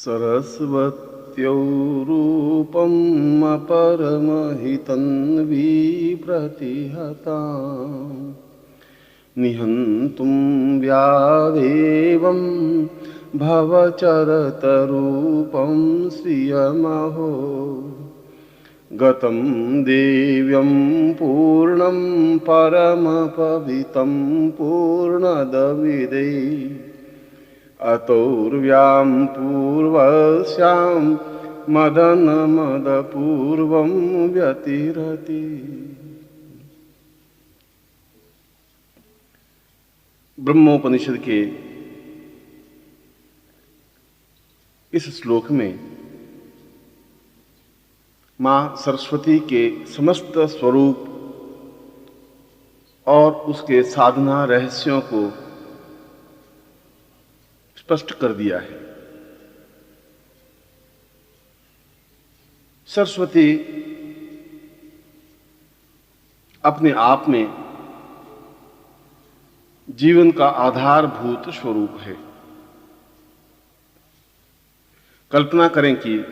सरस्वत्यो रूपम् अपरमहितन्वी प्रतिहताम् निहन्तुं व्यादेवं भवचरतरूपं श्रियमहो गतं देव्यं पूर्णं परमपवितं पूर्णदविदे अतोर्व्यां पूर्वस्यां मदनमदपूर्वं व्यतिरति। ब्रह्मोपनिषद के इस श्लोक में मां सरस्वती के समस्त स्वरूप और उसके साधना रहस्यों को स्पष्ट कर दिया है। सरस्वती अपने आप में जीवन का आधारभूत स्वरूप है। कल्पना करें कि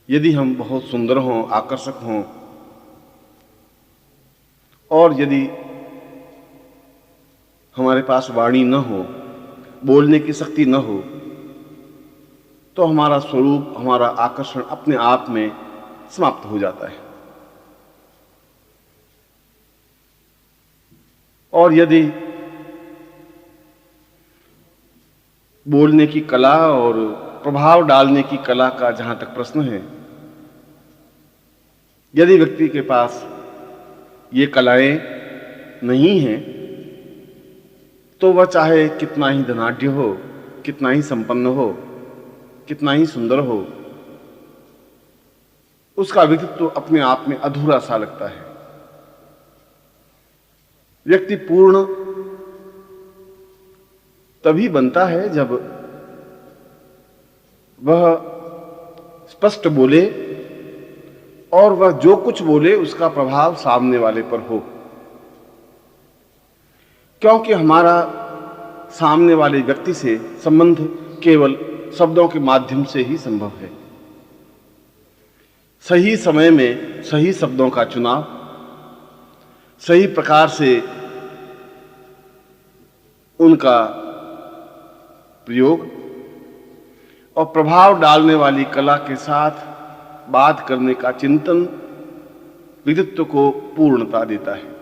यदि हम बहुत सुंदर हों, आकर्षक हों और यदि हमारे पास वाणी न हो, बोलने की शक्ति न हो, तो हमारा स्वरूप, हमारा आकर्षण अपने आप में समाप्त हो जाता है। और यदि बोलने की कला और प्रभाव डालने की कला का जहां तक प्रश्न है, यदि व्यक्ति के पास ये कलाएं नहीं हैं, तो वह चाहे कितना ही धनाढ्य हो, कितना ही संपन्न हो, कितना ही सुंदर हो, उसका व्यक्तित्व तो अपने आप में अधूरा सा लगता है। व्यक्ति पूर्ण तभी बनता है जब वह स्पष्ट बोले और वह जो कुछ बोले उसका प्रभाव सामने वाले पर हो, क्योंकि हमारा सामने वाले व्यक्ति से संबंध केवल शब्दों के माध्यम से ही संभव है। सही समय में सही शब्दों का चुनाव, सही प्रकार से उनका प्रयोग और प्रभाव डालने वाली कला के साथ बात करने का चिंतन व्यक्तित्व को पूर्णता देता है।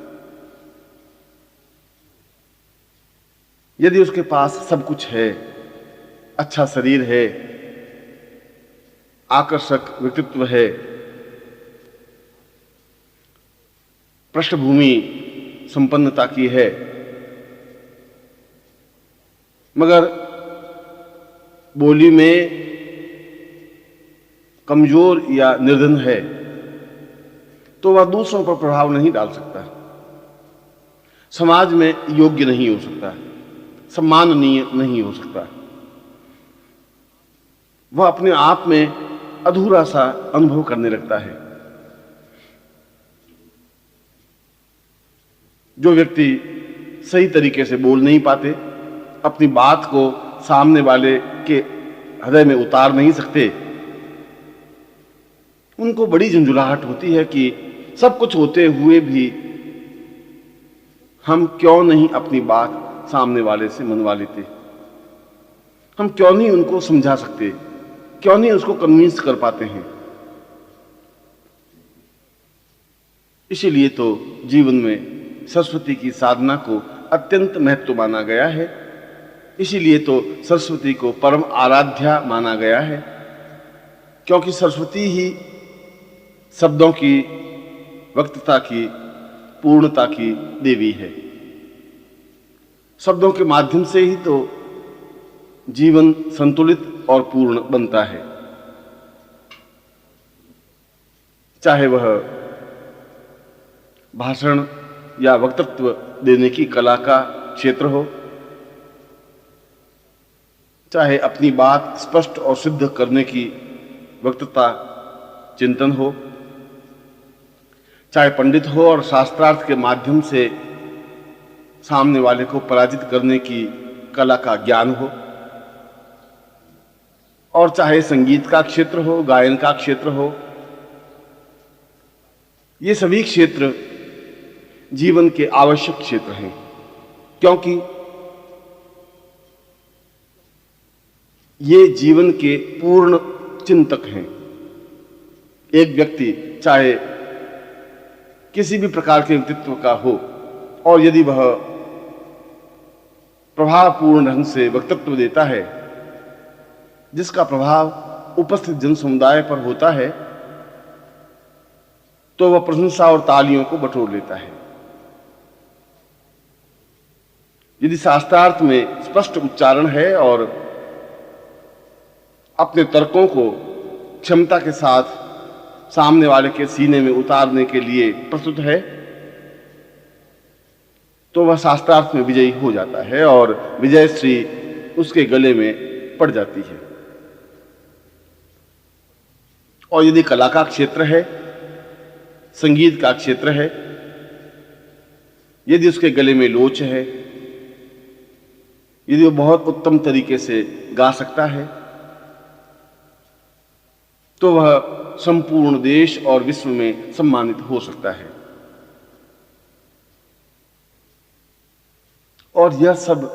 यदि उसके पास सब कुछ है, अच्छा शरीर है, आकर्षक व्यक्तित्व है, पृष्ठभूमि संपन्नता की है, मगर बोली में कमजोर या निर्धन है, तो वह दूसरों पर प्रभाव नहीं डाल सकता, समाज में योग्य नहीं हो सकता, सम्माननीय नहीं हो सकता। वह अपने आप में अधूरा सा अनुभव करने लगता है। जो व्यक्ति सही तरीके से बोल नहीं पाते, अपनी बात को सामने वाले के हृदय में उतार नहीं सकते, उनको बड़ी झंझुलाहट होती है कि सब कुछ होते हुए भी हम क्यों नहीं अपनी बात सामने वाले से मनवा लेते, हम क्यों नहीं उनको समझा सकते, क्यों नहीं उसको कन्विंस कर पाते हैं। इसीलिए तो जीवन में सरस्वती की साधना को अत्यंत महत्व माना गया है। इसीलिए तो सरस्वती को परम आराध्या माना गया है, क्योंकि सरस्वती ही शब्दों की वक्तता की, पूर्णता की देवी है। शब्दों के माध्यम से ही तो जीवन संतुलित और पूर्ण बनता है। चाहे वह भाषण या वक्तृत्व देने की कला का क्षेत्र हो, चाहे अपनी बात स्पष्ट और सिद्ध करने की वक्तृता चिंतन हो, चाहे पंडित हो और शास्त्रार्थ के माध्यम से सामने वाले को पराजित करने की कला का ज्ञान हो, और चाहे संगीत का क्षेत्र हो, गायन का क्षेत्र हो, ये सभी क्षेत्र जीवन के आवश्यक क्षेत्र हैं, क्योंकि ये जीवन के पूर्ण चिंतक हैं। एक व्यक्ति चाहे किसी भी प्रकार के व्यक्तित्व का हो, और यदि वह प्रभावपूर्ण ढंग से वक्तव्य देता है जिसका प्रभाव उपस्थित जन समुदाय पर होता है, तो वह प्रशंसा और तालियों को बटोर लेता है। यदि शास्त्रार्थ में स्पष्ट उच्चारण है और अपने तर्कों को क्षमता के साथ सामने वाले के सीने में उतारने के लिए प्रस्तुत है, तो वह शास्त्रार्थ में विजयी हो जाता है और विजयश्री उसके गले में पड़ जाती है। और यदि कला का क्षेत्र है, संगीत का क्षेत्र है, यदि उसके गले में लोच है, यदि वो बहुत उत्तम तरीके से गा सकता है, तो वह संपूर्ण देश और विश्व में सम्मानित हो सकता है। और यह सब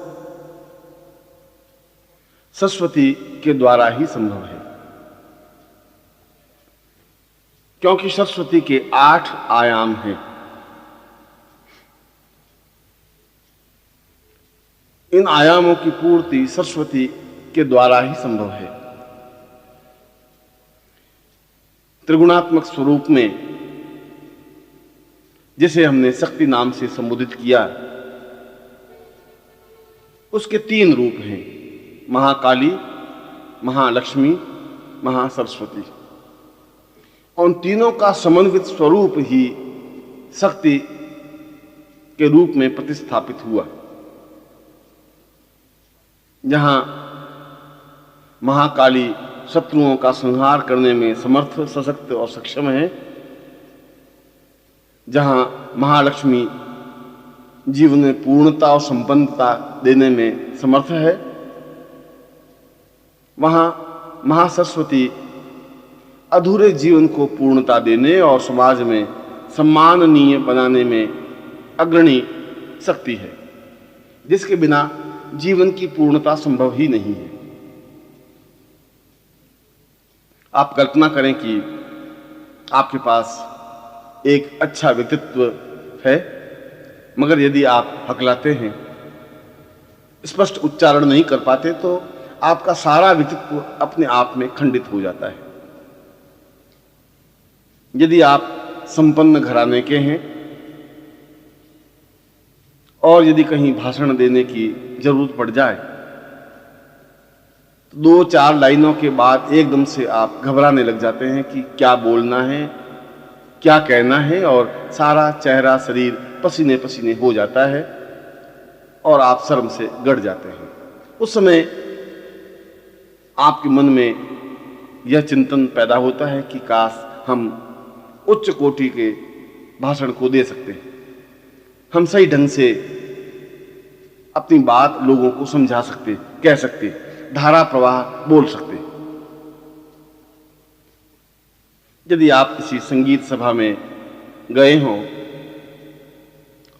सरस्वती के द्वारा ही संभव है, क्योंकि सरस्वती के 8 आयाम हैं। इन आयामों की पूर्ति सरस्वती के द्वारा ही संभव है। त्रिगुणात्मक स्वरूप में जिसे हमने शक्ति नाम से संबोधित किया, उसके 3 रूप हैं, महाकाली, महालक्ष्मी, महासरस्वती। उन तीनों का समन्वित स्वरूप ही शक्ति के रूप में प्रतिस्थापित हुआ। जहां महाकाली शत्रुओं का संहार करने में समर्थ, सशक्त और सक्षम है, जहां महालक्ष्मी जीवन में पूर्णता और संपन्नता देने में समर्थ है, वहां महासरस्वती अधूरे जीवन को पूर्णता देने और समाज में सम्माननीय बनाने में अग्रणी शक्ति है, जिसके बिना जीवन की पूर्णता संभव ही नहीं है। आप कल्पना करें कि आपके पास एक अच्छा व्यक्तित्व है, मगर यदि आप हकलाते हैं, स्पष्ट उच्चारण नहीं कर पाते, तो आपका सारा व्यक्तित्व अपने आप में खंडित हो जाता है। यदि आप संपन्न घराने के हैं और यदि कहीं भाषण देने की जरूरत पड़ जाए, तो 2-4 लाइनों के बाद एकदम से आप घबराने लग जाते हैं कि क्या बोलना है, क्या कहना है, और सारा चेहरा, शरीर पसीने पसीने हो जाता है और आप शर्म से गड़ जाते हैं। उस समय आपके मन में यह चिंतन पैदा होता है कि काश हम उच्च कोटि के भाषण को दे सकते हैं, हम सही ढंग से अपनी बात लोगों को समझा सकते, कह सकते, धारा प्रवाह बोल सकते। यदि आप किसी संगीत सभा में गए हों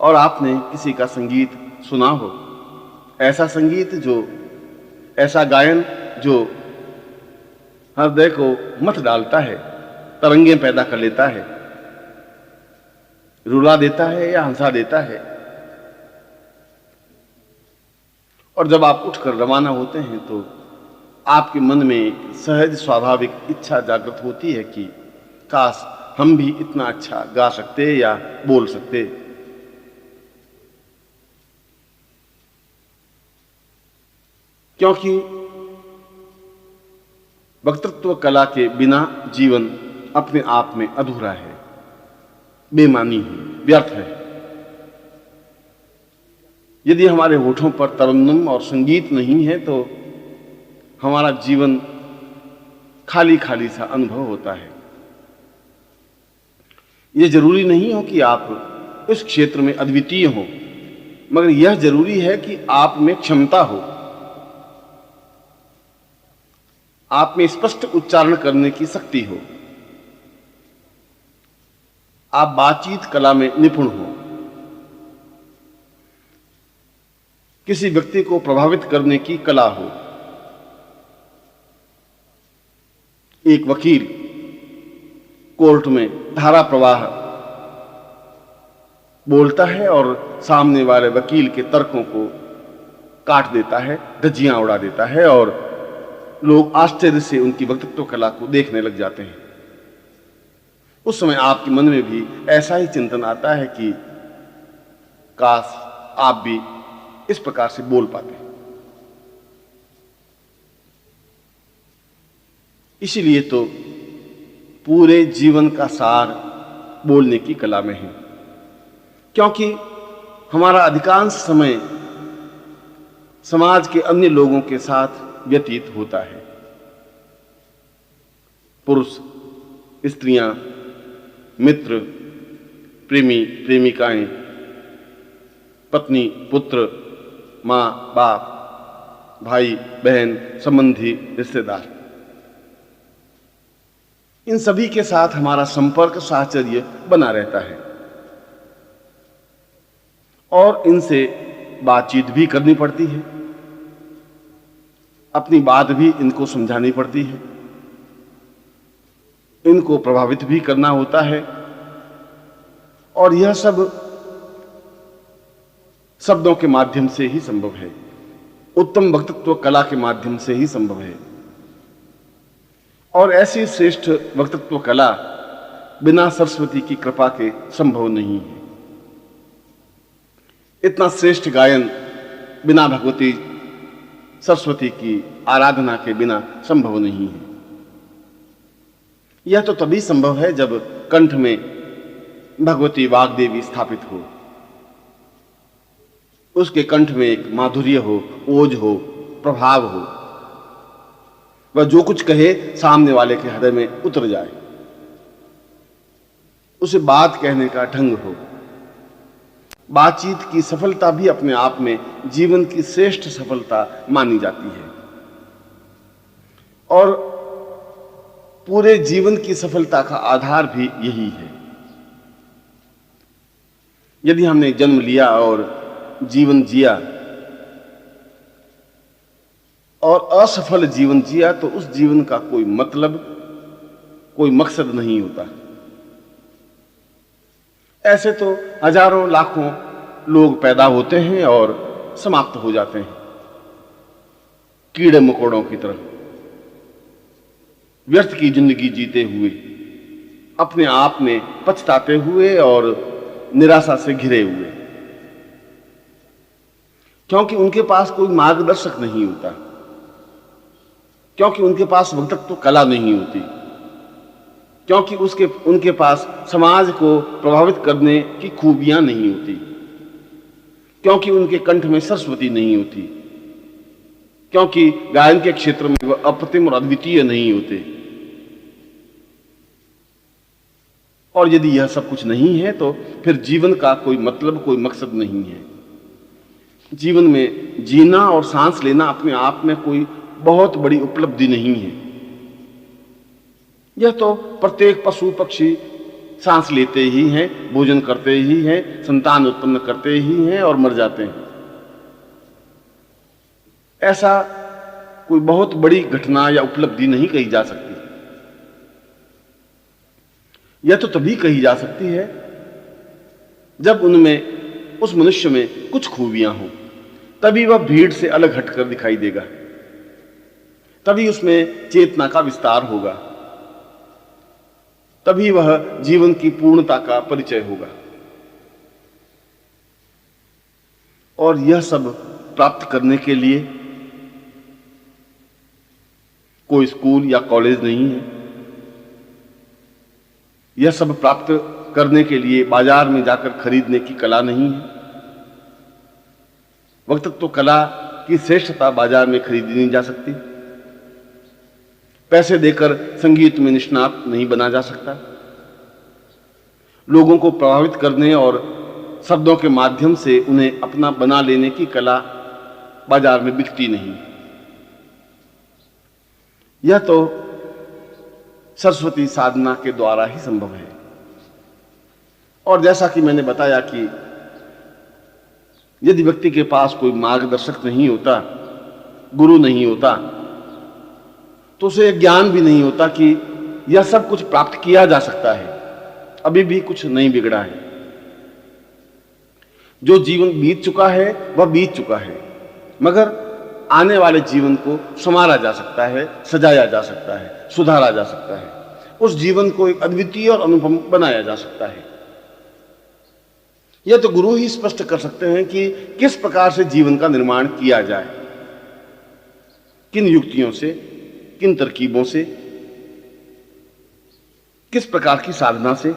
और आपने किसी का संगीत सुना हो, ऐसा संगीत ऐसा गायन जो हृदय को मथ डालता है, तरंगें पैदा कर लेता है, रुला देता है या हंसा देता है, और जब आप उठकर रवाना होते हैं तो आपके मन में एक सहज स्वाभाविक इच्छा जागृत होती है कि काश हम भी इतना अच्छा गा सकते या बोल सकते। क्योंकि वक्तृत्व कला के बिना जीवन अपने आप में अधूरा है, बेमानी है, व्यर्थ है। यदि हमारे होठों पर तरन्नुम और संगीत नहीं है तो हमारा जीवन खाली खाली सा अनुभव होता है। यह जरूरी नहीं हो कि आप इस क्षेत्र में अद्वितीय हो, मगर यह जरूरी है कि आप में क्षमता हो। आप में स्पष्ट उच्चारण करने की शक्ति हो, आप बातचीत कला में निपुण हो, किसी व्यक्ति को प्रभावित करने की कला हो। एक वकील कोर्ट में धारा प्रवाह बोलता है और सामने वाले वकील के तर्कों को काट देता है, धज्जियां उड़ा देता है और लोग आश्चर्य से उनकी वक्तृत्व कला को देखने लग जाते हैं। उस समय आपके मन में भी ऐसा ही चिंतन आता है कि काश आप भी इस प्रकार से बोल पाते। इसीलिए तो पूरे जीवन का सार बोलने की कला में है, क्योंकि हमारा अधिकांश समय समाज के अन्य लोगों के साथ व्यतीत होता है। पुरुष, स्त्रियां, मित्र, प्रेमी, प्रेमिकाएं, पत्नी, पुत्र, मां, बाप, भाई, बहन, संबंधी, रिश्तेदार, इन सभी के साथ हमारा संपर्क, साहचर्य बना रहता है और इनसे बातचीत भी करनी पड़ती है, अपनी बात भी इनको समझानी पड़ती है, इनको प्रभावित भी करना होता है और यह सब शब्दों के माध्यम से ही संभव है, उत्तम वक्तृत्व कला के माध्यम से ही संभव है। और ऐसी श्रेष्ठ वक्तृत्व कला बिना सरस्वती की कृपा के संभव नहीं है। इतना श्रेष्ठ गायन बिना भगवती सरस्वती की आराधना के बिना संभव नहीं है। यह तो तभी संभव है जब कंठ में भगवती वाग्देवी स्थापित हो, उसके कंठ में एक माधुर्य हो, ओज हो, प्रभाव हो, वह जो कुछ कहे सामने वाले के हृदय में उतर जाए, उसे बात कहने का ढंग हो। बातचीत की सफलता भी अपने आप में जीवन की श्रेष्ठ सफलता मानी जाती है और पूरे जीवन की सफलता का आधार भी यही है। यदि हमने जन्म लिया और जीवन जिया और असफल जीवन जिया तो उस जीवन का कोई मतलब, कोई मकसद नहीं होता। ऐसे तो हजारों लाखों लोग पैदा होते हैं और समाप्त हो जाते हैं, कीड़े मकोड़ों की तरह, व्यर्थ की जिंदगी जीते हुए, अपने आप में पछताते हुए और निराशा से घिरे हुए, क्योंकि उनके पास कोई मार्गदर्शक नहीं होता, क्योंकि उनके पास वक्तृत्व कला नहीं होती, क्योंकि उनके पास समाज को प्रभावित करने की खूबियां नहीं होती, क्योंकि उनके कंठ में सरस्वती नहीं होती, क्योंकि गायन के क्षेत्र में वह अप्रतिम और अद्वितीय नहीं होते। और यदि यह सब कुछ नहीं है तो फिर जीवन का कोई मतलब, कोई मकसद नहीं है। जीवन में जीना और सांस लेना अपने आप में कोई बहुत बड़ी उपलब्धि नहीं है। यह तो प्रत्येक पशु पक्षी सांस लेते ही हैं, भोजन करते ही हैं, संतान उत्पन्न करते ही हैं और मर जाते हैं। ऐसा कोई बहुत बड़ी घटना या उपलब्धि नहीं कही जा सकती। यह तो तभी कही जा सकती है जब उनमें, उस मनुष्य में कुछ खूबियां हों, तभी वह भीड़ से अलग हटकर दिखाई देगा, तभी उसमें चेतना का विस्तार होगा, तभी वह जीवन की पूर्णता का परिचय होगा। और यह सब प्राप्त करने के लिए कोई स्कूल या कॉलेज नहीं है। यह सब प्राप्त करने के लिए बाजार में जाकर खरीदने की कला नहीं है। वक्तृत्व कला की श्रेष्ठता बाजार में खरीदी नहीं जा सकती। पैसे देकर संगीत में निष्णात नहीं बना जा सकता। लोगों को प्रभावित करने और शब्दों के माध्यम से उन्हें अपना बना लेने की कला बाजार में बिकती नहीं। यह तो सरस्वती साधना के द्वारा ही संभव है। और जैसा कि मैंने बताया कि यदि व्यक्ति के पास कोई मार्गदर्शक नहीं होता, गुरु नहीं होता, तो उसे ज्ञान भी नहीं होता कि यह सब कुछ प्राप्त किया जा सकता है, अभी भी कुछ नहीं बिगड़ा है। जो जीवन बीत चुका है वह बीत चुका है, मगर आने वाले जीवन को संवारा जा सकता है, सजाया जा सकता है, सुधारा जा सकता है, उस जीवन को एक अद्वितीय और अनुपम बनाया जा सकता है। यह तो गुरु ही स्पष्ट कर सकते हैं कि किस प्रकार से जीवन का निर्माण किया जाए, किन युक्तियों से, किन तरकीबों से, किस प्रकार की साधना से,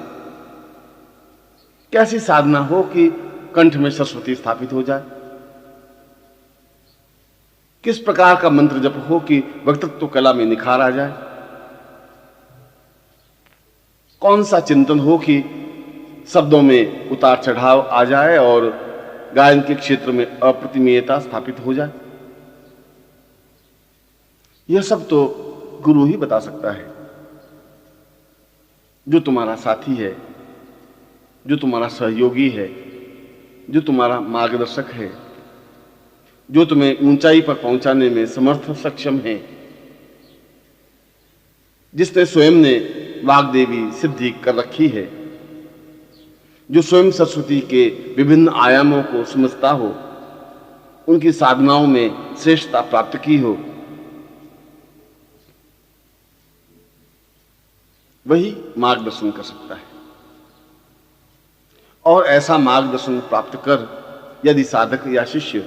कैसी साधना हो कि कंठ में सरस्वती स्थापित हो जाए, किस प्रकार का मंत्र जप हो कि वक्तृत्व कला में निखार आ जाए, कौन सा चिंतन हो कि शब्दों में उतार चढ़ाव आ जाए और गायन के क्षेत्र में अप्रतिमेयता स्थापित हो जाए। यह सब तो गुरु ही बता सकता है। जो तुम्हारा साथी है, जो तुम्हारा सहयोगी है, जो तुम्हारा मार्गदर्शक है, जो तुम्हें ऊंचाई पर पहुंचाने में समर्थ सक्षम है, जिसने स्वयं ने वाग्देवी सिद्धि कर रखी है, जो स्वयं सरस्वती के विभिन्न आयामों को समझता हो, उनकी साधनाओं में श्रेष्ठता प्राप्त की हो, वही मार्गदर्शन कर सकता है। और ऐसा मार्गदर्शन प्राप्त कर यदि साधक या शिष्य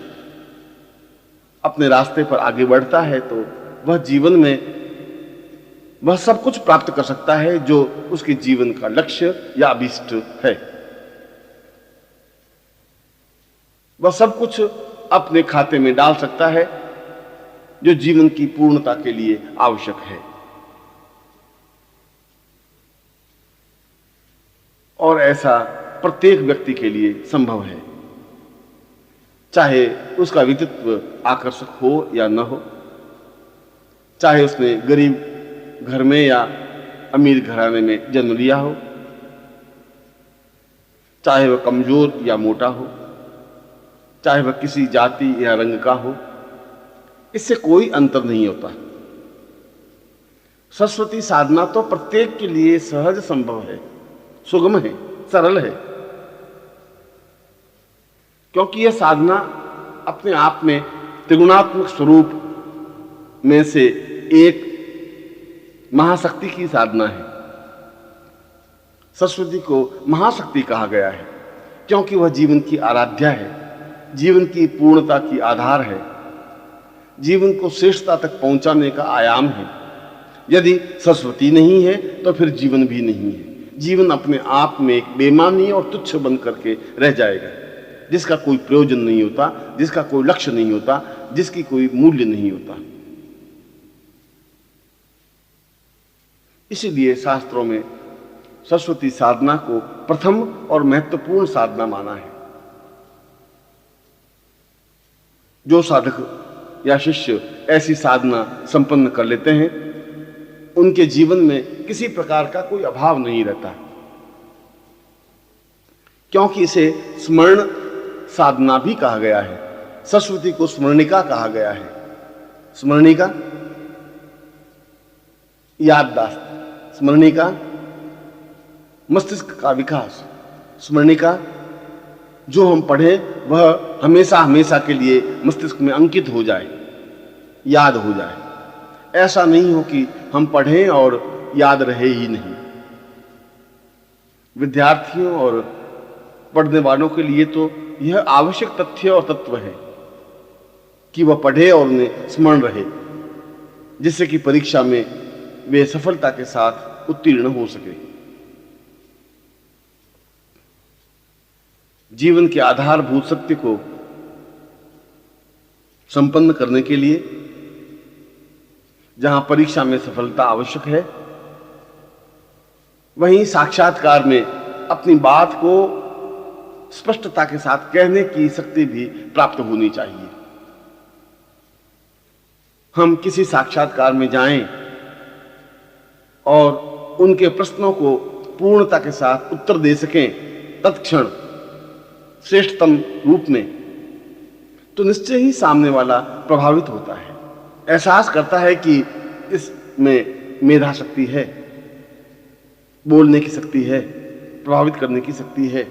अपने रास्ते पर आगे बढ़ता है तो वह जीवन में वह सब कुछ प्राप्त कर सकता है जो उसके जीवन का लक्ष्य या अभीष्ट है। वह सब कुछ अपने खाते में डाल सकता है जो जीवन की पूर्णता के लिए आवश्यक है। और ऐसा प्रत्येक व्यक्ति के लिए संभव है, चाहे उसका व्यक्तित्व आकर्षक हो या न हो, चाहे उसने गरीब घर में या अमीर घराने में जन्म लिया हो, चाहे वह कमजोर या मोटा हो, चाहे वह किसी जाति या रंग का हो, इससे कोई अंतर नहीं होता। सरस्वती साधना तो प्रत्येक के लिए सहज संभव है, सुगम है, सरल है, क्योंकि यह साधना अपने आप में त्रिगुणात्मक स्वरूप में से एक महाशक्ति की साधना है। सरस्वती को महाशक्ति कहा गया है क्योंकि वह जीवन की आराध्या है, जीवन की पूर्णता की आधार है, जीवन को श्रेष्ठता तक पहुंचाने का आयाम है। यदि सरस्वती नहीं है तो फिर जीवन भी नहीं है। जीवन अपने आप में एक बेमानी और तुच्छ बन करके रह जाएगा, जिसका कोई प्रयोजन नहीं होता, जिसका कोई लक्ष्य नहीं होता, जिसकी कोई मूल्य नहीं होता। इसीलिए शास्त्रों में सरस्वती साधना को प्रथम और महत्वपूर्ण साधना माना है। जो साधक या शिष्य ऐसी साधना संपन्न कर लेते हैं, उनके जीवन में किसी प्रकार का कोई अभाव नहीं रहता, क्योंकि इसे स्मरण साधना भी कहा गया है। सरस्वती को स्मरणिका कहा गया है। स्मरणिका याददाश्त, स्मरणिका मस्तिष्क का विकास, स्मरणिका जो हम पढ़ें वह हमेशा हमेशा के लिए मस्तिष्क में अंकित हो जाए, याद हो जाए। ऐसा नहीं हो कि हम पढ़ें और याद रहे ही नहीं। विद्यार्थियों और पढ़ने वालों के लिए तो यह आवश्यक तथ्य और तत्व है कि वह पढ़े और उन्हें स्मरण रहे, जिससे कि परीक्षा में वे सफलता के साथ उत्तीर्ण हो सके। जीवन के आधारभूत सत्य को संपन्न करने के लिए जहां परीक्षा में सफलता आवश्यक है, वहीं साक्षात्कार में अपनी बात को स्पष्टता के साथ कहने की शक्ति भी प्राप्त होनी चाहिए। हम किसी साक्षात्कार में जाएं और उनके प्रश्नों को पूर्णता के साथ उत्तर दे सकें तत्क्षण श्रेष्ठतम रूप में, तो निश्चय ही सामने वाला प्रभावित होता है, एहसास करता है कि इसमें मेधा शक्ति है, बोलने की शक्ति है, प्रभावित करने की शक्ति है।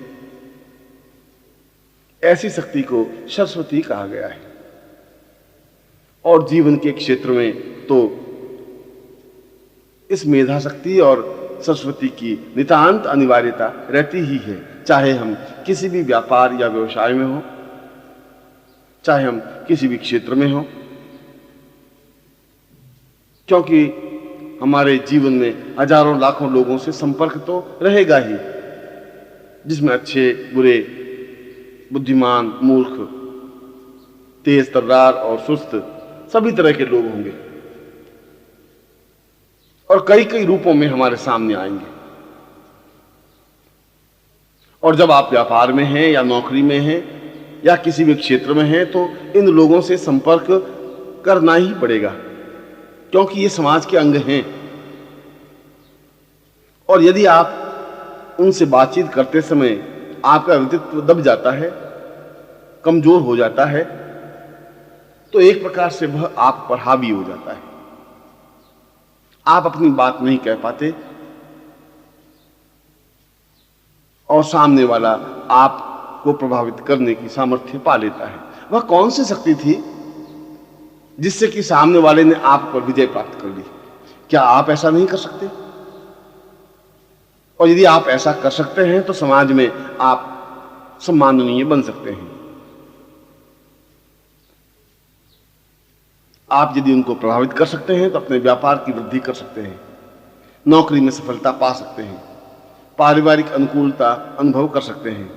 ऐसी शक्ति को सरस्वती कहा गया है। और जीवन के क्षेत्र में तो इस मेधा शक्ति और सरस्वती की नितांत अनिवार्यता रहती ही है, चाहे हम किसी भी व्यापार या व्यवसाय में हो, चाहे हम किसी भी क्षेत्र में हो, क्योंकि हमारे जीवन में हजारों लाखों लोगों से संपर्क तो रहेगा ही, जिसमें अच्छे बुरे, बुद्धिमान मूर्ख, तेज तर्रार और सुस्त सभी तरह के लोग होंगे और कई कई रूपों में हमारे सामने आएंगे। और जब आप व्यापार में हैं या नौकरी में हैं या किसी भी क्षेत्र में हैं, तो इन लोगों से संपर्क करना ही पड़ेगा, क्योंकि ये समाज के अंग हैं। और यदि आप उनसे बातचीत करते समय आपका व्यक्तित्व दब जाता है, कमजोर हो जाता है, तो एक प्रकार से वह आप पर हावी हो जाता है। आप अपनी बात नहीं कह पाते और सामने वाला आपको प्रभावित करने की सामर्थ्य पा लेता है। वह कौन सी शक्ति थी जिससे कि सामने वाले ने आप पर विजय प्राप्त कर ली? क्या आप ऐसा नहीं कर सकते? और यदि आप ऐसा कर सकते हैं तो समाज में आप सम्माननीय बन सकते हैं। आप यदि उनको प्रभावित कर सकते हैं तो अपने व्यापार की वृद्धि कर सकते हैं, नौकरी में सफलता पा सकते हैं, पारिवारिक अनुकूलता अनुभव कर सकते हैं,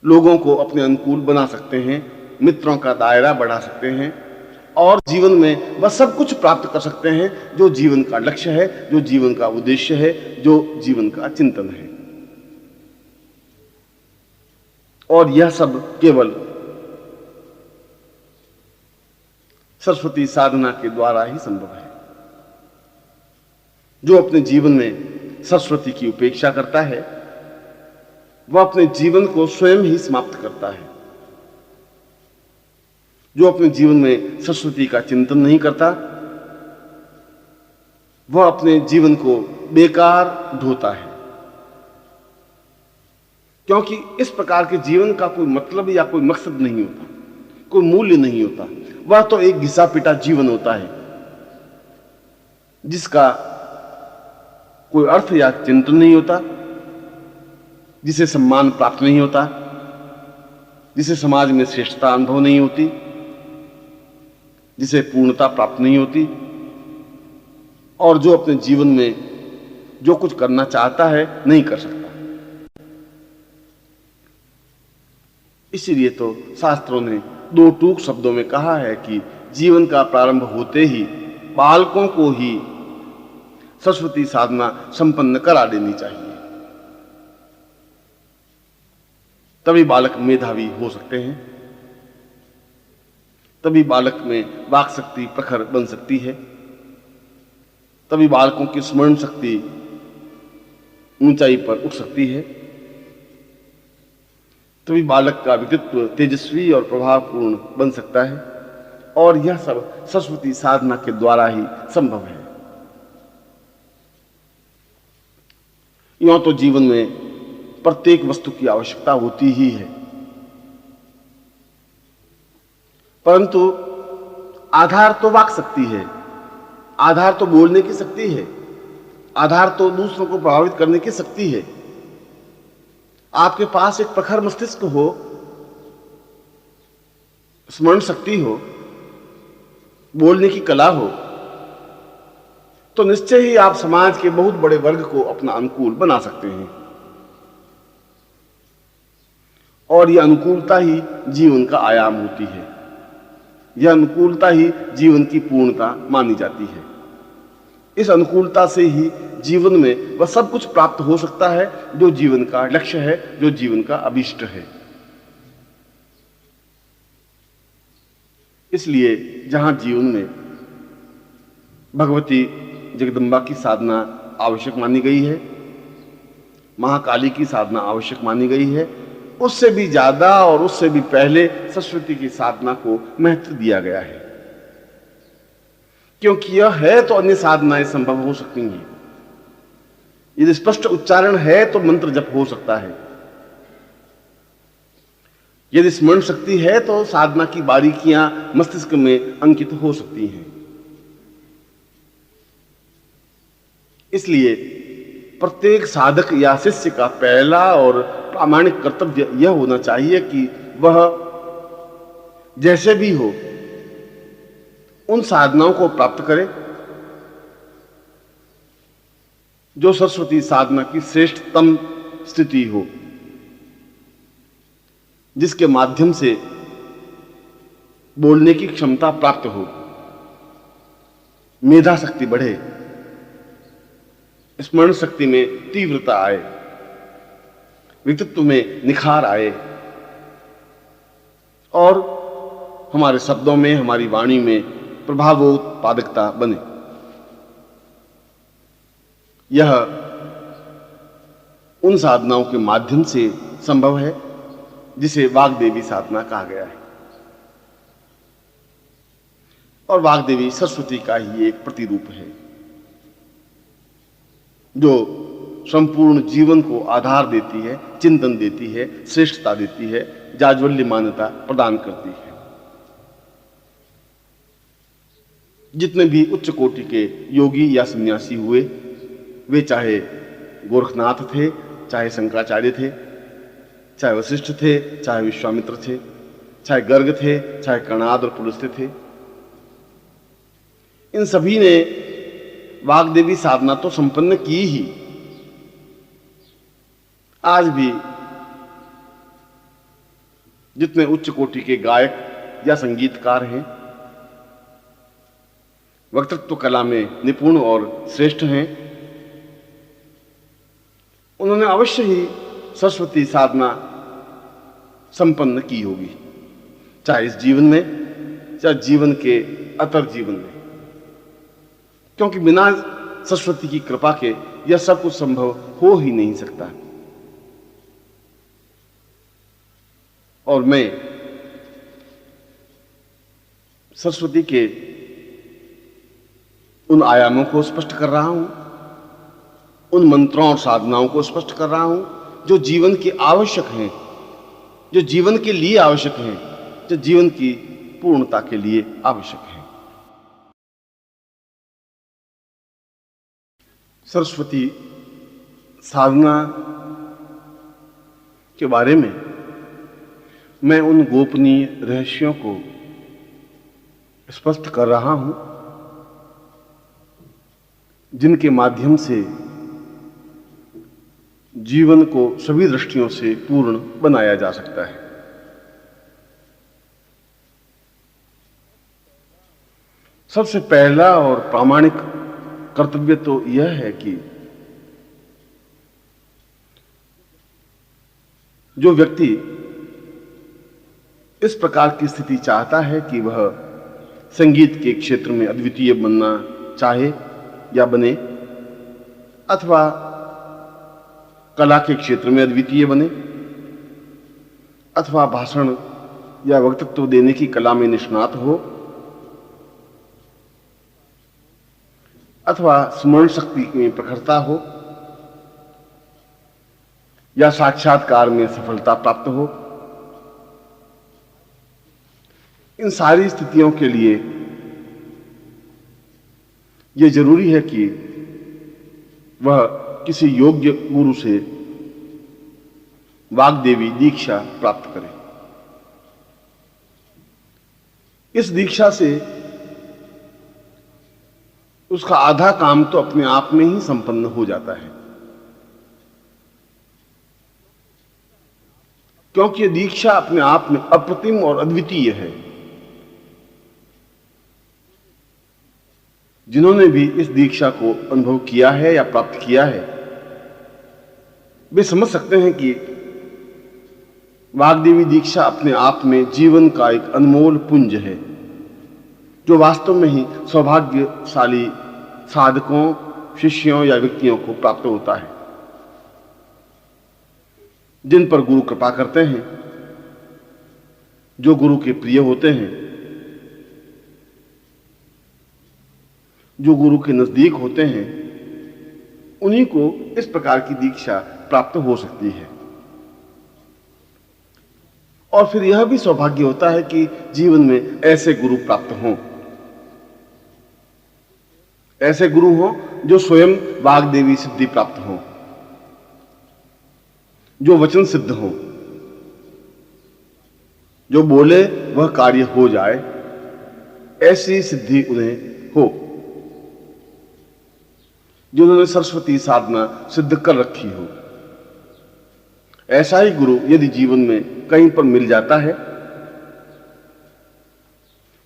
लोगों को अपने अनुकूल बना सकते हैं, मित्रों का दायरा बढ़ा सकते हैं और जीवन में वह सब कुछ प्राप्त कर सकते हैं जो जीवन का लक्ष्य है, जो जीवन का उद्देश्य है, जो जीवन का चिंतन है। और यह सब केवल सरस्वती साधना के द्वारा ही संभव है। जो अपने जीवन में सरस्वती की उपेक्षा करता है, वह अपने जीवन को स्वयं ही समाप्त करता है। जो अपने जीवन में सरस्वती का चिंतन नहीं करता, वह अपने जीवन को बेकार ढोता है, क्योंकि इस प्रकार के जीवन का कोई मतलब या कोई मकसद नहीं होता, कोई मूल्य नहीं होता। वह तो एक घिसा पिटा जीवन होता है जिसका कोई अर्थ या चिंतन नहीं होता, जिसे सम्मान प्राप्त नहीं होता, जिसे समाज में श्रेष्ठता अनुभव नहीं होती, जिसे पूर्णता प्राप्त नहीं होती, और जो अपने जीवन में जो कुछ करना चाहता है नहीं कर सकता। इसीलिए तो शास्त्रों ने दो टूक शब्दों में कहा है कि जीवन का प्रारंभ होते ही बालकों को ही सरस्वती साधना संपन्न करा देनी चाहिए, तभी बालक मेधावी हो सकते हैं, तभी बालक में वाक शक्ति प्रखर बन सकती है, तभी बालकों की स्मरण शक्ति ऊंचाई पर उठ सकती है, तभी बालक का व्यक्तित्व तेजस्वी और प्रभावपूर्ण बन सकता है। और यह सब सरस्वती साधना के द्वारा ही संभव है। यूं तो जीवन में प्रत्येक वस्तु की आवश्यकता होती ही है, परंतु आधार तो वाक शक्ति है, आधार तो बोलने की शक्ति है, आधार तो दूसरों को प्रभावित करने की शक्ति है। आपके पास एक प्रखर मस्तिष्क हो, स्मरण शक्ति हो, बोलने की कला हो, तो निश्चय ही आप समाज के बहुत बड़े वर्ग को अपना अनुकूल बना सकते हैं। और यह अनुकूलता ही जीवन का आयाम होती है, यह अनुकूलता ही जीवन की पूर्णता मानी जाती है। इस अनुकूलता से ही जीवन में वह सब कुछ प्राप्त हो सकता है जो जीवन का लक्ष्य है, जो जीवन का अभिष्ट है। इसलिए जहां जीवन में भगवती जगदम्बा की साधना आवश्यक मानी गई है, महाकाली की साधना आवश्यक मानी गई है, उससे भी ज्यादा और उससे भी पहले सरस्वती की साधना को महत्व दिया गया है। क्योंकि यह है तो अन्य साधनाएं संभव हो सकती हैं। यदि स्पष्ट उच्चारण है तो मंत्र जप हो सकता है। यदि स्मरण शक्ति है तो साधना की बारीकियां मस्तिष्क में अंकित हो सकती हैं। इसलिए प्रत्येक साधक या शिष्य का पहला और प्रामाणिक कर्तव्य यह होना चाहिए कि वह जैसे भी हो उन साधनाओं को प्राप्त करे जो सरस्वती साधना की श्रेष्ठतम स्थिति हो, जिसके माध्यम से बोलने की क्षमता प्राप्त हो, मेधा शक्ति बढ़े, स्मरण शक्ति में तीव्रता आए, व्यक्तित्व में निखार आए और हमारे शब्दों में, हमारी वाणी में प्रभावोत्पादकता बने। यह उन साधनाओं के माध्यम से संभव है जिसे वाग्देवी साधना कहा गया है। और वाग्देवी सरस्वती का ही एक प्रतिरूप है जो संपूर्ण जीवन को आधार देती है, चिंतन देती है, श्रेष्ठता देती है, जाज्वल्य मान्यता प्रदान करती है। जितने भी उच्च कोटि के योगी या सन्यासी हुए, वे चाहे गोरखनाथ थे, चाहे शंकराचार्य थे, चाहे वशिष्ठ थे, चाहे विश्वामित्र थे, चाहे गर्ग थे, चाहे कर्णाद और पुलस्त्य थे, इन सभी ने वाग्देवी साधना तो संपन्न की ही। आज भी जितने उच्च कोटि के गायक या संगीतकार हैं, वक्तृत्व कला में निपुण और श्रेष्ठ हैं, उन्होंने अवश्य ही सरस्वती साधना संपन्न की होगी, चाहे इस जीवन में, चाहे जीवन के अतर जीवन में। क्योंकि बिना सरस्वती की कृपा के यह सब कुछ संभव हो ही नहीं सकता। और मैं सरस्वती के उन आयामों को स्पष्ट कर रहा हूं, उन मंत्रों और साधनाओं को स्पष्ट कर रहा हूं जो जीवन के आवश्यक हैं, जो जीवन के लिए आवश्यक हैं, जो जीवन की पूर्णता के लिए आवश्यक हैं। सरस्वती साधना के बारे में मैं उन गोपनीय रहस्यों को स्पष्ट कर रहा हूं जिनके माध्यम से जीवन को सभी दृष्टियों से पूर्ण बनाया जा सकता है। सबसे पहला और प्रामाणिक कर्तव्य तो यह है कि जो व्यक्ति इस प्रकार की स्थिति चाहता है कि वह संगीत के क्षेत्र में अद्वितीय बनना चाहे या बने, अथवा कला के क्षेत्र में अद्वितीय बने, अथवा भाषण या वक्तृत्व देने की कला में निष्णात हो, अथवा स्मरण शक्ति में प्रखरता हो, या साक्षात्कार में सफलता प्राप्त हो, इन सारी स्थितियों के लिए यह जरूरी है कि वह किसी योग्य गुरु से वाग्देवी दीक्षा प्राप्त करे। इस दीक्षा से उसका आधा काम तो अपने आप में ही संपन्न हो जाता है, क्योंकि यह दीक्षा अपने आप में अप्रतिम और अद्वितीय है। जिन्होंने भी इस दीक्षा को अनुभव किया है या प्राप्त किया है, वे समझ सकते हैं कि वाग्देवी दीक्षा अपने आप में जीवन का एक अनमोल पुंज है, जो वास्तव में ही सौभाग्यशाली साधकों, शिष्यों या व्यक्तियों को प्राप्त होता है जिन पर गुरु कृपा करते हैं, जो गुरु के प्रिय होते हैं, जो गुरु के नजदीक होते हैं, उन्हीं को इस प्रकार की दीक्षा प्राप्त हो सकती है। और फिर यह भी सौभाग्य होता है कि जीवन में ऐसे गुरु प्राप्त हों, ऐसे गुरु हों जो स्वयं वाग्देवी सिद्धि प्राप्त हों, जो वचन सिद्ध हों, जो बोले वह कार्य हो जाए, ऐसी सिद्धि उन्हें हो, जिन्होंने सरस्वती साधना सिद्ध कर रखी हो। ऐसा ही गुरु यदि जीवन में कहीं पर मिल जाता है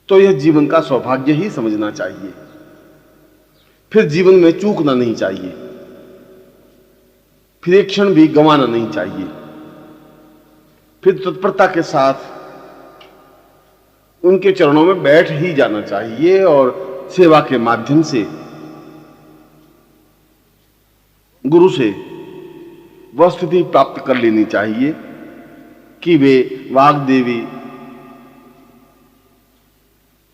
तो यह जीवन का सौभाग्य ही समझना चाहिए। फिर जीवन में चूकना नहीं चाहिए, फिर एक क्षण भी गंवाना नहीं चाहिए, फिर तत्परता के साथ उनके चरणों में बैठ ही जाना चाहिए और सेवा के माध्यम से गुरु से वह स्थिति प्राप्त कर लेनी चाहिए कि वे वाग्देवी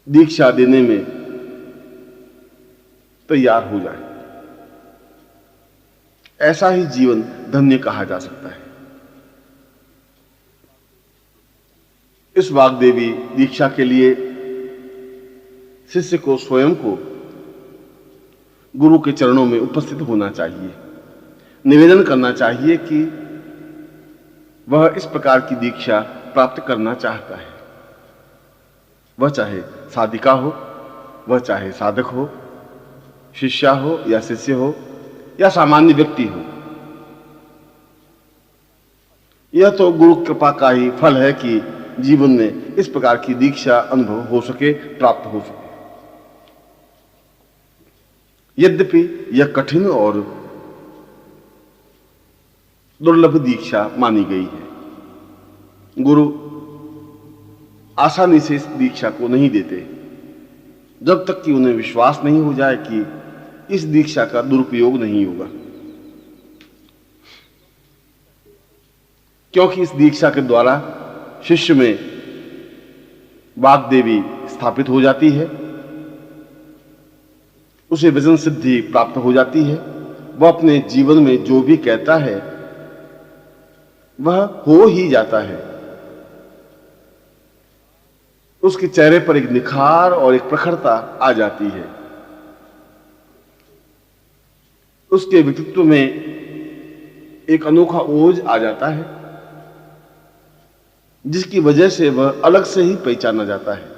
दीक्षा देने में तैयार हो जाए। ऐसा ही जीवन धन्य कहा जा सकता है। इस वाग्देवी दीक्षा के लिए शिष्य को स्वयं को गुरु के चरणों में उपस्थित होना चाहिए, निवेदन करना चाहिए कि वह इस प्रकार की दीक्षा प्राप्त करना चाहता है। वह चाहे साधिका हो, वह चाहे साधक हो, शिष्या हो या शिष्य हो या सामान्य व्यक्ति हो। यह तो गुरु कृपा का ही फल है कि जीवन में इस प्रकार की दीक्षा अनुभव हो सके, प्राप्त हो सके। यद्यपि यह कठिन और दुर्लभ दीक्षा मानी गई है। गुरु आसानी से इस दीक्षा को नहीं देते जब तक कि उन्हें विश्वास नहीं हो जाए कि इस दीक्षा का दुरुपयोग नहीं होगा, क्योंकि इस दीक्षा के द्वारा शिष्य में वाग्देवी स्थापित हो जाती है, उसे वचन सिद्धि प्राप्त हो जाती है। वह अपने जीवन में जो भी कहता है वह हो ही जाता है। उसके चेहरे पर एक निखार और एक प्रखरता आ जाती है। उसके व्यक्तित्व में एक अनोखा ओज आ जाता है, जिसकी वजह से वह अलग से ही पहचाना जाता है।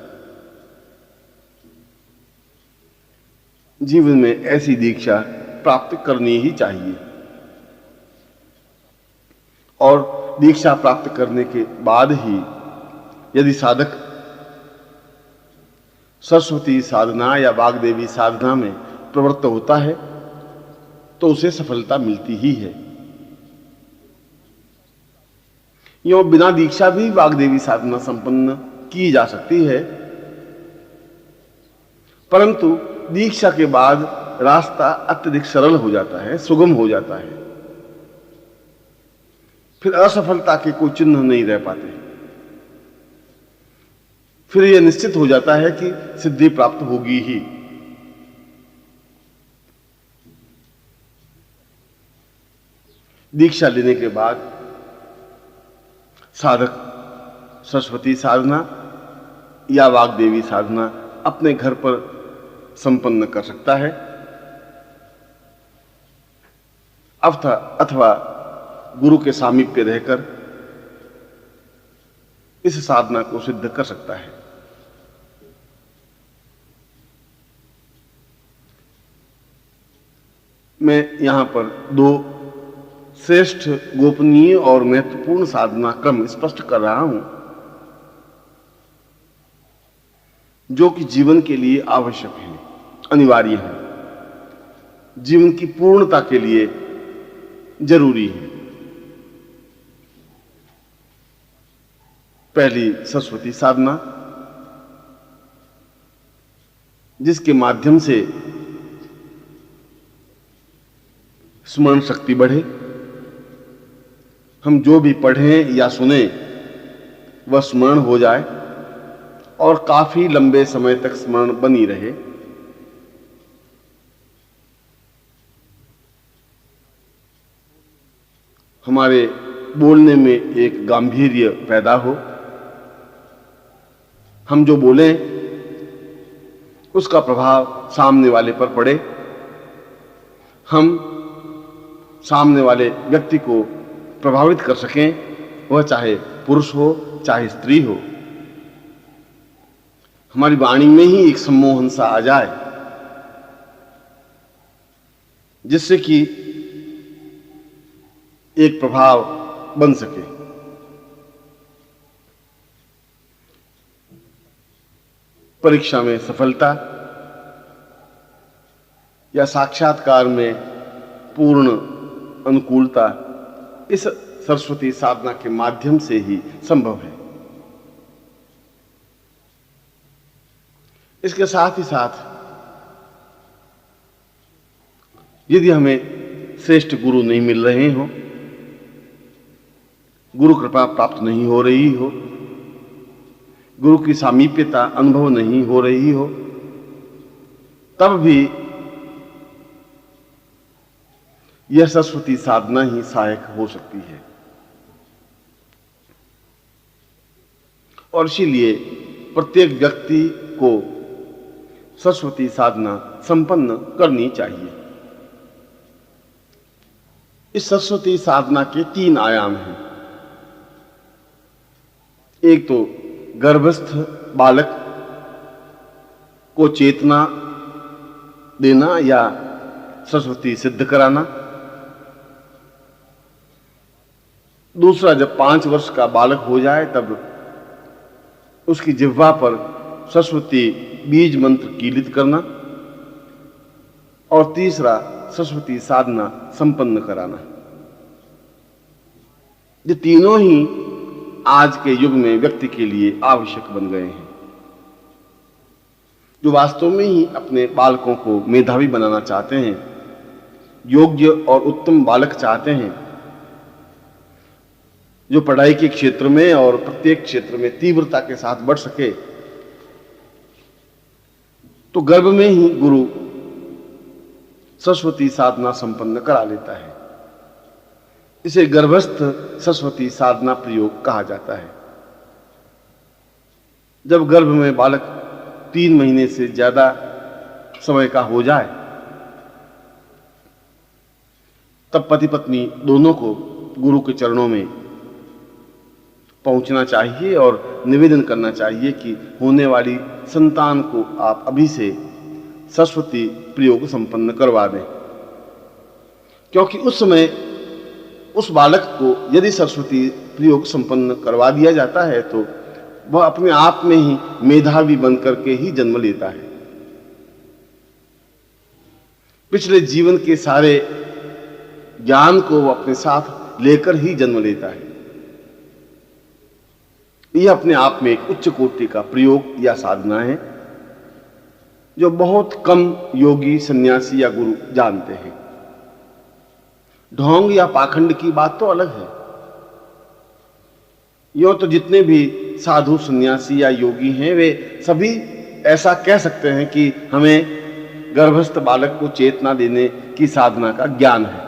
जीवन में ऐसी दीक्षा प्राप्त करनी ही चाहिए और दीक्षा प्राप्त करने के बाद ही यदि साधक सरस्वती साधना या वाग्देवी साधना में प्रवृत्त होता है तो उसे सफलता मिलती ही है। यूं बिना दीक्षा भी वाग्देवी साधना संपन्न की जा सकती है, परंतु दीक्षा के बाद रास्ता अत्यधिक सरल हो जाता है, सुगम हो जाता है। फिर असफलता के कोई चिन्ह नहीं रह पाते। फिर यह निश्चित हो जाता है कि सिद्धि प्राप्त होगी ही। दीक्षा लेने के बाद साधक सरस्वती साधना या वाग्देवी साधना अपने घर पर संपन्न कर सकता है अथवा गुरु के सामीप्य रहकर इस साधना को सिद्ध कर सकता है। मैं यहां पर दो श्रेष्ठ, गोपनीय और महत्वपूर्ण साधना क्रम स्पष्ट कर रहा हूं, जो कि जीवन के लिए आवश्यक है, अनिवार्य है, जीवन की पूर्णता के लिए जरूरी है। पहली सरस्वती साधना, जिसके माध्यम से स्मरण शक्ति बढ़े, हम जो भी पढ़ें या सुने वह स्मरण हो जाए और काफी लंबे समय तक स्मरण बनी रहे। हमारे बोलने में एक गांभीर्य पैदा हो, हम जो बोलें उसका प्रभाव सामने वाले पर पड़े, हम सामने वाले व्यक्ति को प्रभावित कर सकें, वह चाहे पुरुष हो चाहे स्त्री हो। हमारी वाणी में ही एक सम्मोहन सा आ जाए जिससे कि एक प्रभाव बन सके। परीक्षा में सफलता या साक्षात्कार में पूर्ण अनुकूलता इस सरस्वती साधना के माध्यम से ही संभव है। इसके साथ ही साथ यदि हमें श्रेष्ठ गुरु नहीं मिल रहे हो, गुरु कृपा प्राप्त नहीं हो रही हो, गुरु की सामीप्यता अनुभव नहीं हो रही हो, तब भी यह सरस्वती साधना ही सहायक हो सकती है। और इसीलिए प्रत्येक व्यक्ति को सरस्वती साधना संपन्न करनी चाहिए। इस सरस्वती साधना के 3 आयाम हैं। एक तो गर्भस्थ बालक को चेतना देना या सरस्वती सिद्ध कराना। दूसरा, जब 5 वर्ष का बालक हो जाए तब उसकी जिह्वा पर सरस्वती बीज मंत्र कीलित करना। और तीसरा, सरस्वती साधना संपन्न कराना। ये तीनों ही आज के युग में व्यक्ति के लिए आवश्यक बन गए हैं। जो वास्तव में ही अपने बालकों को मेधावी बनाना चाहते हैं, योग्य और उत्तम बालक चाहते हैं, जो पढ़ाई के क्षेत्र में और प्रत्येक क्षेत्र में तीव्रता के साथ बढ़ सके, तो गर्भ में ही गुरु सरस्वती साधना संपन्न करा लेता है। इसे गर्भस्थ सरस्वती साधना प्रयोग कहा जाता है। जब गर्भ में बालक 3 महीने से ज्यादा समय का हो जाए, तब पति पत्नी दोनों को गुरु के चरणों में पहुंचना चाहिए और निवेदन करना चाहिए कि होने वाली संतान को आप अभी से सरस्वती प्रयोग संपन्न करवा दें। क्योंकि उस समय उस बालक को यदि सरस्वती प्रयोग संपन्न करवा दिया जाता है तो वह अपने आप में ही मेधावी बनकर के ही जन्म लेता है। पिछले जीवन के सारे ज्ञान को वह अपने साथ लेकर ही जन्म लेता है। यह अपने आप में एक उच्च कोटि का प्रयोग या साधना है जो बहुत कम योगी, सन्यासी या गुरु जानते हैं। ढोंग या पाखंड की बात तो अलग है। यूं तो जितने भी साधु, सन्यासी या योगी हैं वे सभी ऐसा कह सकते हैं कि हमें गर्भस्थ बालक को चेतना देने की साधना का ज्ञान है,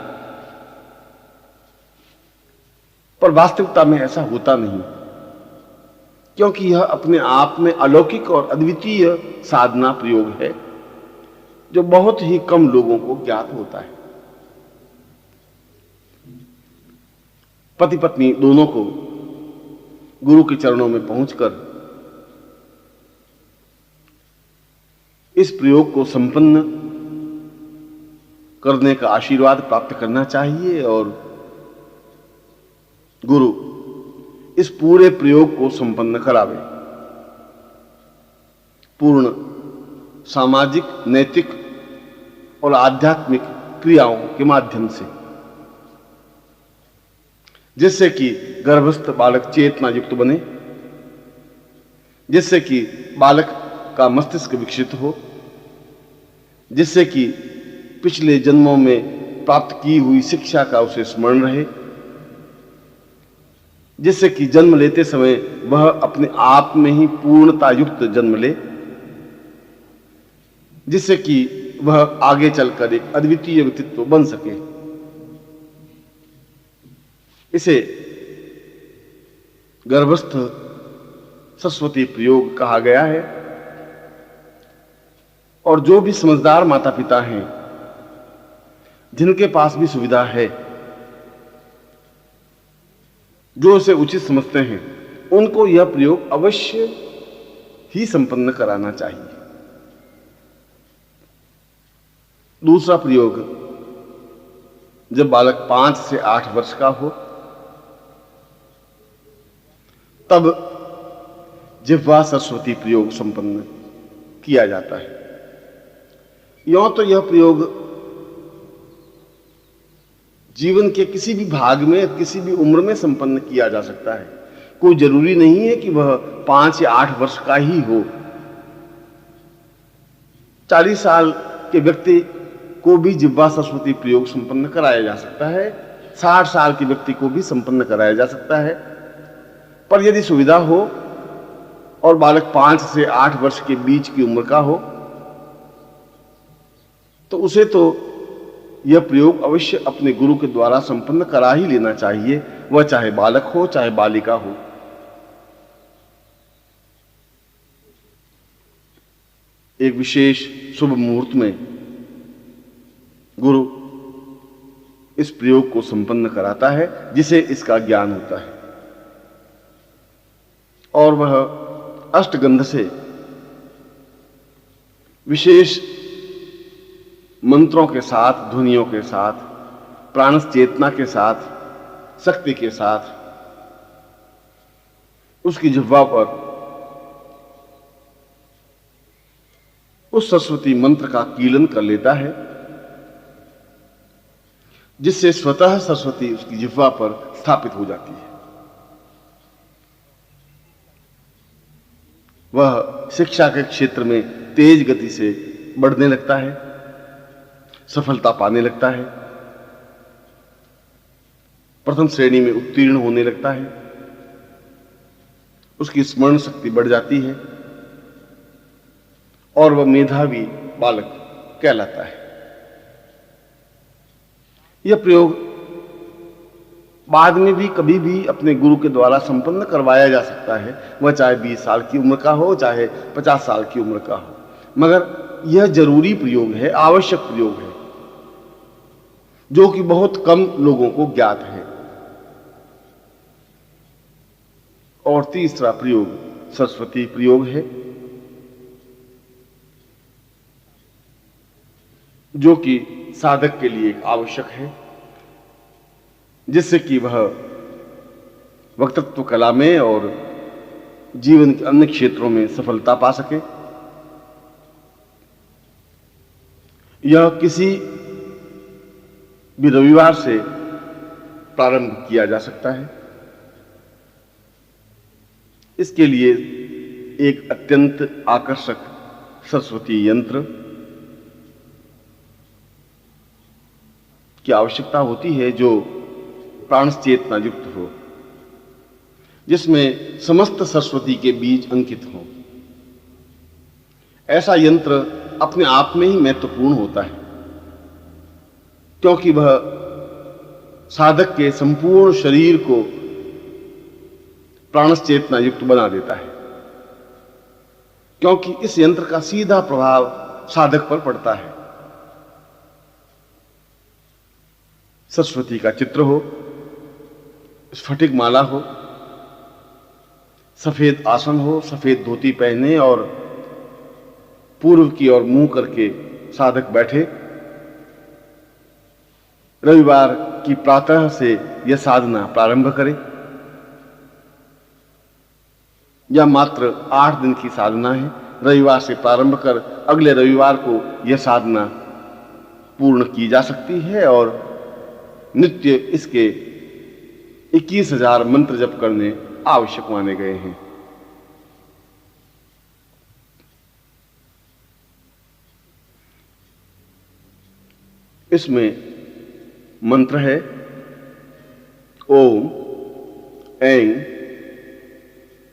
पर वास्तविकता में ऐसा होता नहीं, क्योंकि यह अपने आप में अलौकिक और अद्वितीय साधना प्रयोग है जो बहुत ही कम लोगों को ज्ञात होता है। पति पत्नी दोनों को गुरु के चरणों में पहुंचकर इस प्रयोग को संपन्न करने का आशीर्वाद प्राप्त करना चाहिए और गुरु इस पूरे प्रयोग को संपन्न करावे। पूर्ण सामाजिक, नैतिक और आध्यात्मिक क्रियाओं के माध्यम से, जिससे कि गर्भस्थ बालक चेतना युक्त बने, जिससे कि बालक का मस्तिष्क विकसित हो, जिससे कि पिछले जन्मों में प्राप्त की हुई शिक्षा का उसे स्मरण रहे, जिससे कि जन्म लेते समय वह अपने आप में ही पूर्णता युक्त जन्म ले, जिससे कि वह आगे चलकर एक अद्वितीय व्यक्तित्व बन सके। इसे गर्भस्थ सरस्वती प्रयोग कहा गया है। और जो भी समझदार माता पिता हैं, जिनके पास भी सुविधा है, जो उसे उचित समझते हैं, उनको यह प्रयोग अवश्य ही संपन्न कराना चाहिए। दूसरा प्रयोग, जब बालक 5 से 8 वर्ष का हो, तब जिह्वा सरस्वती प्रयोग संपन्न किया जाता है। यों तो यह प्रयोग जीवन के किसी भी भाग में, किसी भी उम्र में संपन्न किया जा सकता है। कोई जरूरी नहीं है कि वह 5 या 8 वर्ष का ही हो। 40 साल के व्यक्ति को भी जिह्वा सरस्वती प्रयोग संपन्न कराया जा सकता है, 60 साल के व्यक्ति को भी संपन्न कराया जा सकता है। पर यदि सुविधा हो और बालक 5 से 8 वर्ष के बीच की उम्र का हो, तो उसे तो यह प्रयोग अवश्य अपने गुरु के द्वारा संपन्न करा ही लेना चाहिए, वह चाहे बालक हो चाहे बालिका हो। एक विशेष शुभ मुहूर्त में गुरु इस प्रयोग को संपन्न कराता है, जिसे इसका ज्ञान होता है, और वह अष्टगंध से विशेष मंत्रों के साथ, ध्वनियों के साथ, प्राण चेतना के साथ, शक्ति के साथ उसकी जिह्वा पर उस सरस्वती मंत्र का कीलन कर लेता है, जिससे स्वतः सरस्वती उसकी जिह्वा पर स्थापित हो जाती है। वह शिक्षा के क्षेत्र में तेज गति से बढ़ने लगता है, सफलता पाने लगता है, प्रथम श्रेणी में उत्तीर्ण होने लगता है, उसकी स्मरण शक्ति बढ़ जाती है और वह मेधावी बालक कहलाता है। यह प्रयोग बाद में भी कभी भी अपने गुरु के द्वारा संपन्न करवाया जा सकता है, वह चाहे 20 साल की उम्र का हो, चाहे 50 साल की उम्र का हो, मगर यह जरूरी प्रयोग है, आवश्यक प्रयोग है, जो कि बहुत कम लोगों को ज्ञात है। और तीसरा प्रयोग सरस्वती प्रयोग है, जो कि साधक के लिए आवश्यक है, जिससे कि वह वक्तृत्व कला में और जीवन के अन्य क्षेत्रों में सफलता पा सके। यह किसी भी रविवार से प्रारंभ किया जा सकता है। इसके लिए एक अत्यंत आकर्षक सरस्वती यंत्र की आवश्यकता होती है, जो प्राण चेतना युक्त हो, जिसमें समस्त सरस्वती के बीज अंकित हो। ऐसा यंत्र अपने आप में ही महत्वपूर्ण होता है, क्योंकि वह साधक के संपूर्ण शरीर को प्राण चेतना युक्त बना देता है, क्योंकि इस यंत्र का सीधा प्रभाव साधक पर पड़ता है। सरस्वती का चित्र हो, स्फटिक माला हो, सफेद आसन हो, सफेद धोती पहने और पूर्व की ओर मुंह करके साधक बैठे, रविवार की प्रातः से यह साधना प्रारंभ करे, या मात्र 8 दिन की साधना है, रविवार से प्रारंभ कर अगले रविवार को यह साधना पूर्ण की जा सकती है, और नित्य इसके 21,000 मंत्र जप करने आवश्यक माने गए हैं। इसमें मंत्र है ओम ऐं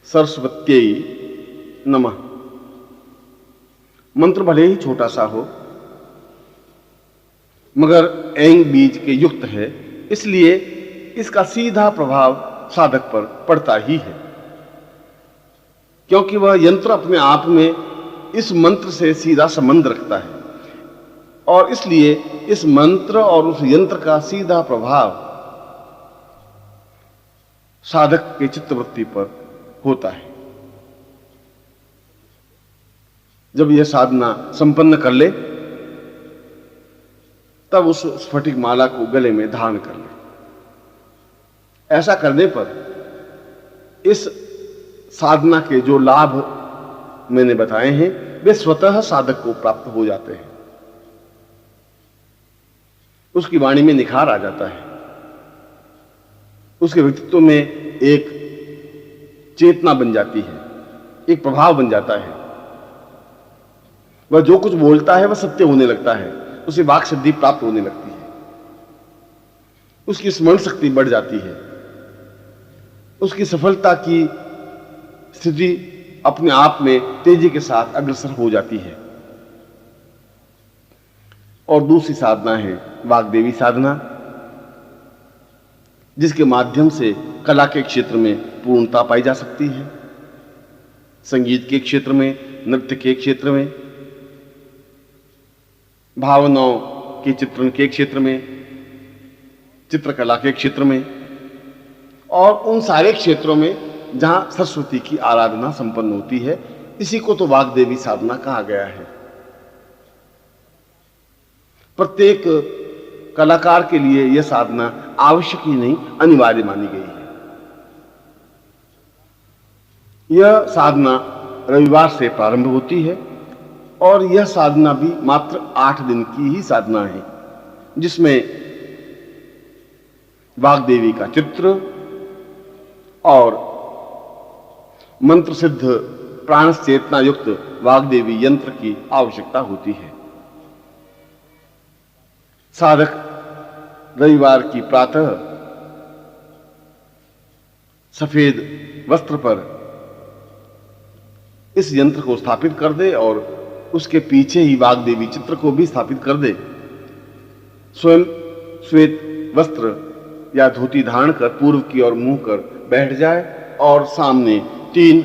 सरस्वत्यै नमः। मंत्र भले ही छोटा सा हो मगर ऐं बीज के युक्त है, इसलिए इसका सीधा प्रभाव साधक पर पड़ता ही है, क्योंकि वह यंत्र अपने आप में इस मंत्र से सीधा संबंध रखता है और इसलिए इस मंत्र और उस यंत्र का सीधा प्रभाव साधक के चित्तवृत्ति पर होता है। जब यह साधना संपन्न कर ले तब उस स्फटिक माला को गले में धारण कर ले। ऐसा करने पर इस साधना के जो लाभ मैंने बताए हैं वे स्वतः साधक को प्राप्त हो जाते हैं। उसकी वाणी में निखार आ जाता है, उसके व्यक्तित्व में एक चेतना बन जाती है, एक प्रभाव बन जाता है। वह जो कुछ बोलता है वह सत्य होने लगता है, उसे वाक सिद्धि प्राप्त होने लगती है, उसकी स्मरण शक्ति बढ़ जाती है, उसकी सफलता की स्थिति अपने आप में तेजी के साथ अग्रसर हो जाती है। और दूसरी साधना है वाग्देवी साधना, जिसके माध्यम से कला के क्षेत्र में पूर्णता पाई जा सकती है, संगीत के क्षेत्र में, नृत्य के क्षेत्र में, भावनाओं के चित्रण के क्षेत्र में, चित्रकला के क्षेत्र में और उन सारे क्षेत्रों में जहां सरस्वती की आराधना संपन्न होती है। इसी को तो वाग्देवी साधना कहा गया है। प्रत्येक कलाकार के लिए यह साधना आवश्यक ही नहीं, अनिवार्य मानी गई है। यह साधना रविवार से प्रारंभ होती है और यह साधना भी मात्र 8 दिन की ही साधना है, जिसमें वाग्देवी का चित्र और मंत्र सिद्ध प्राण चेतना युक्त वाग्देवी यंत्र की आवश्यकता होती है। साधक रविवार की प्रातः सफेद वस्त्र पर इस यंत्र को स्थापित कर दे और उसके पीछे ही वाग्देवी चित्र को भी स्थापित कर दे। स्वयं श्वेत वस्त्र या धोती धारण कर पूर्व की ओर मुंह कर बैठ जाए और सामने 3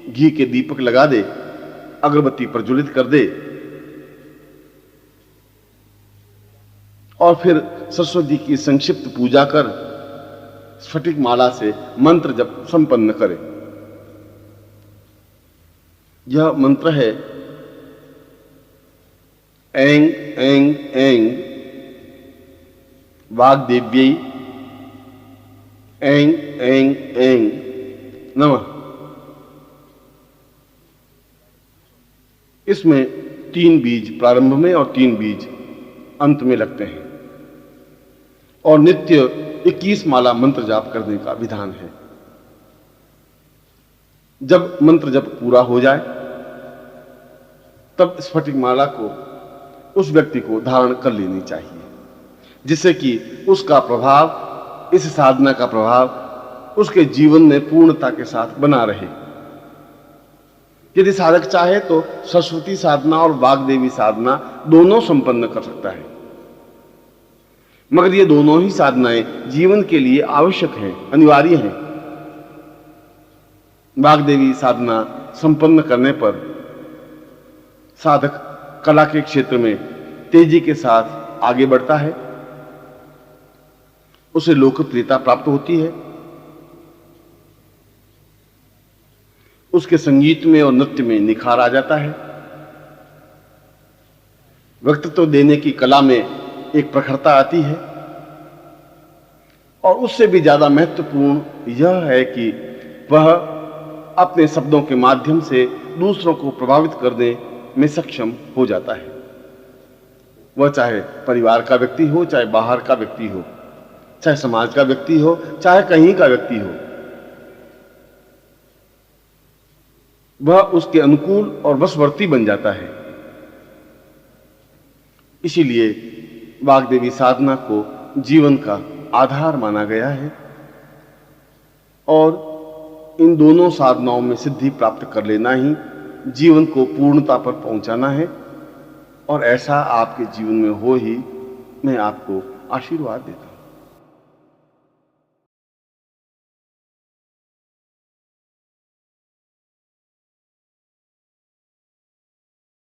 घी के दीपक लगा दे, अगरबत्ती प्रज्वलित कर दे और फिर सरस्वती की संक्षिप्त पूजा कर स्फटिक माला से मंत्र जप संपन्न करे। यह मंत्र है ऐं ऐं ऐं वाग्देव्यै ऐं ऐं ऐं नमः। इसमें 3 बीज प्रारंभ में और 3 बीज अंत में लगते हैं और नित्य 21 माला मंत्र जाप करने का विधान है। जब मंत्र जप पूरा हो जाए तब स्फटिक माला को उस व्यक्ति को धारण कर लेनी चाहिए, जिससे कि उसका प्रभाव, इस साधना का प्रभाव उसके जीवन में पूर्णता के साथ बना रहे। यदि साधक चाहे तो सरस्वती साधना और वाग्देवी साधना दोनों संपन्न कर सकता है, मगर ये दोनों ही साधनाएं जीवन के लिए आवश्यक हैं, अनिवार्य हैं। वाग्देवी साधना संपन्न करने पर साधक कला के क्षेत्र में तेजी के साथ आगे बढ़ता है, उसे लोकप्रियता प्राप्त होती है, उसके संगीत में और नृत्य में निखार आ जाता है, व्यक्तित्व देने की कला में एक प्रखरता आती है और उससे भी ज्यादा महत्वपूर्ण यह है कि वह अपने शब्दों के माध्यम से दूसरों को प्रभावित करने में सक्षम हो जाता है। वह चाहे परिवार का व्यक्ति हो, चाहे बाहर का व्यक्ति हो, चाहे समाज का व्यक्ति हो, चाहे कहीं का व्यक्ति हो, वह उसके अनुकूल और वशवर्ती बन जाता है। इसीलिए वाग्देवी साधना को जीवन का आधार माना गया है और इन दोनों साधनाओं में सिद्धि प्राप्त कर लेना ही जीवन को पूर्णता पर पहुंचाना है और ऐसा आपके जीवन में हो ही मैं आपको आशीर्वाद देता हूं।